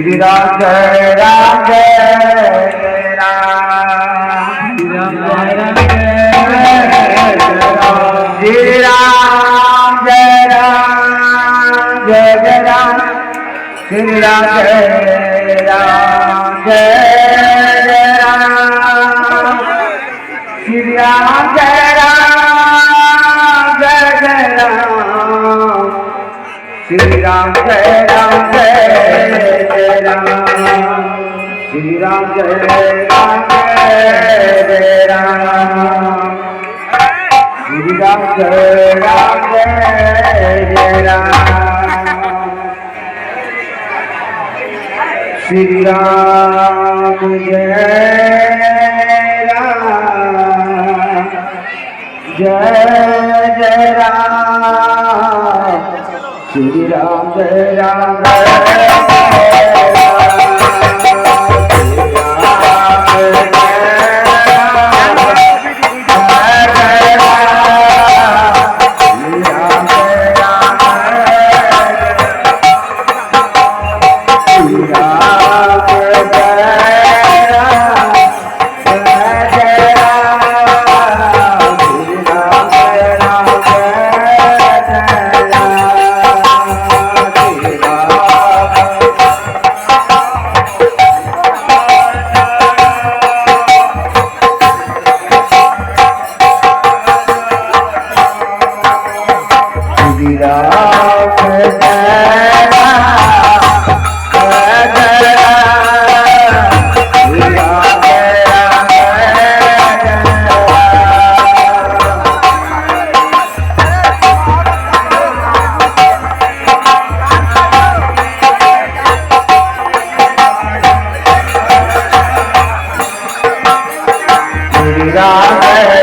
Shri Ram Jai Ram Jai Ram Shri Ram Jai Ram Jai Ram Shri Ram Jai Ram Jai Ram Shri Ram Jai Ram Jai Ram Shri Ram Jai Ram Jai Ram Shri Ram Jai Ram Jai Ram Shri Ram Jai Ram Jai Ram Shri Ram Jai Ram Jai Ram Shri Ram Jai Ram Ram